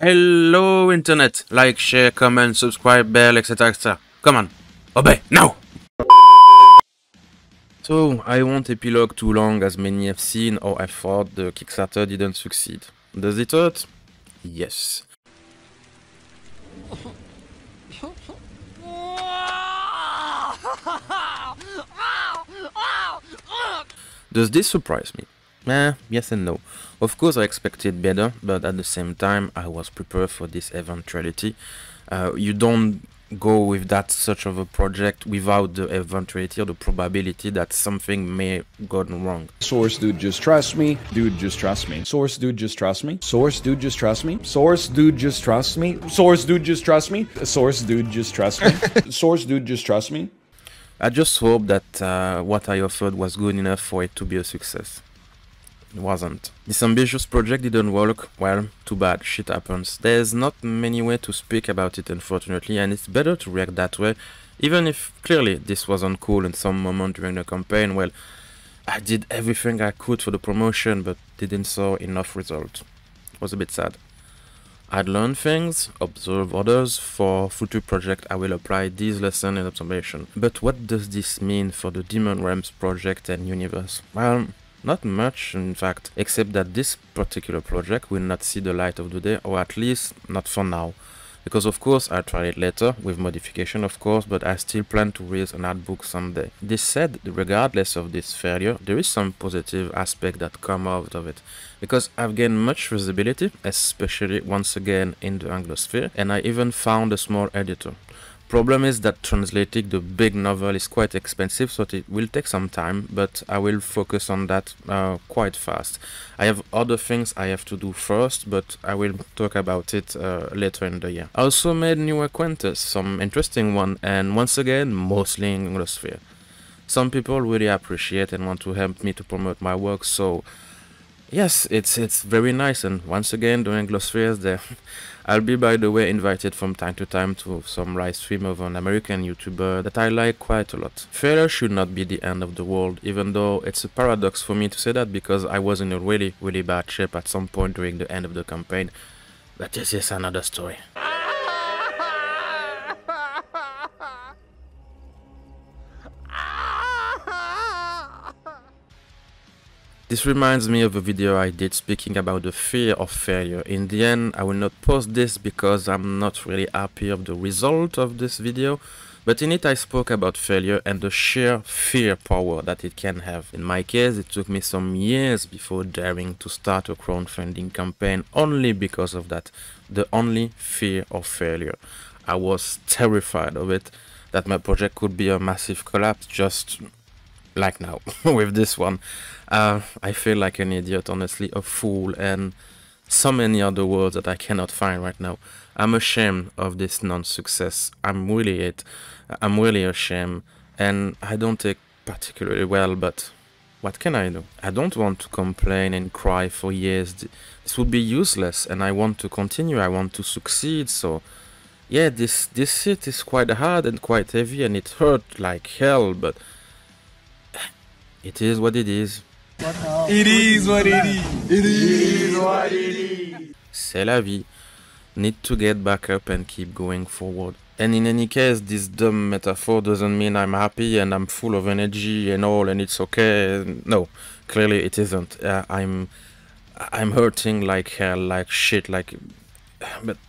Hello internet, like, share, comment, subscribe, bell, etc, etc. Come on, obey, now! So, I won't epilogue too long as many have seen or I thought the Kickstarter didn't succeed. Does it hurt? Yes. Does this surprise me? Yes and no. Of course I expected better, but at the same time I was prepared for this eventuality. You don't go with that such of a project without the eventuality or the probability that something may go wrong. Source dude just trust me. Dude just trust me. Source dude just trust me. Source dude just trust me. Source dude just trust me. Source dude just trust me. Source dude just trust me. Source dude just trust me. I just hope that what I offered was good enough for it to be a success. It wasn't. This ambitious project didn't work. Well, too bad, shit happens. There's not many ways to speak about it, unfortunately, and it's better to react that way, even if clearly this wasn't cool in some moment during the campaign. Well, I did everything I could for the promotion, but didn't saw enough result. It was a bit sad. I'd learned things, observe others. For future project I will apply these lessons and observation. But what does this mean for the Demon Realms project and universe? Well, not much, in fact, except that this particular project will not see the light of the day, or at least not for now. Because of course I'll try it later, with modification of course, but I still plan to release an artbook someday. This said, regardless of this failure, there is some positive aspect that come out of it. Because I've gained much visibility, especially once again in the Anglosphere, and I even found a small editor. Problem is that translating the big novel is quite expensive, so it will take some time, but I will focus on that quite fast. I have other things I have to do first, but I will talk about it later in the year. I also made new acquaintances, some interesting one, and once again, mostly in Anglosphere. Some people really appreciate and want to help me to promote my work, so yes, it's very nice, and once again, the Anglosphere is there. I'll be, by the way, invited from time to time to some live stream of an American YouTuber that I like quite a lot. Failure should not be the end of the world, even though it's a paradox for me to say that because I was in a really bad shape at some point during the end of the campaign. But this is another story. This reminds me of a video I did speaking about the fear of failure. In the end, I will not post this because I'm not really happy of the result of this video, but in it I spoke about failure and the sheer fear power that it can have. In my case, it took me some years before daring to start a crowdfunding campaign only because of that, the only fear of failure. I was terrified of it, that my project could be a massive collapse, just like now with this one. I feel like an idiot, honestly, a fool, and so many other words that I cannot find right now. I'm ashamed of this non-success. I'm really ashamed, and I don't take particularly well, but what can I do? I don't want to complain and cry for years. This would be useless, and I want to continue. I want to succeed, so yeah, this shit is quite hard and quite heavy, and it hurt like hell, but it is what it is. It is what it is. It is what it is. C'est la vie. Need to get back up and keep going forward. And in any case, this dumb metaphor doesn't mean I'm happy and I'm full of energy and all and it's okay. No, clearly it isn't. I'm hurting like hell, like shit, like.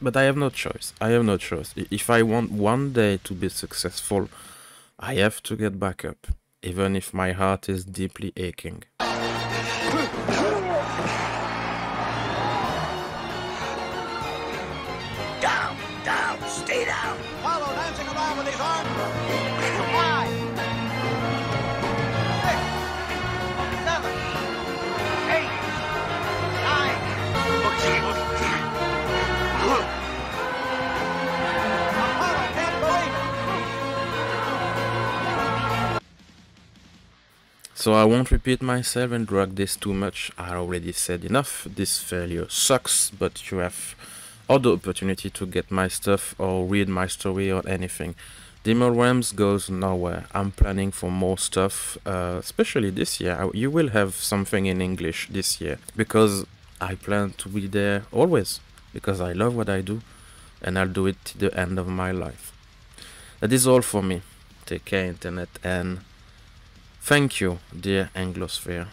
But I have no choice. I have no choice. If I want one day to be successful, I have to get back up, even if my heart is deeply aching. Down, stay down. Follow, dancing around with his arms. 5, 6, 7, 8, 9. I can't believe it. So I won't repeat myself and drag this too much. I already said enough. This failure sucks, but you have other opportunity to get my stuff or read my story or anything. Demon Realms goes nowhere. I'm planning for more stuff, especially this year. You will have something in English this year because I plan to be there always. because I love what I do, and I'll do it to the end of my life. That is all for me. Take care, Internet, and thank you, dear Anglosphere.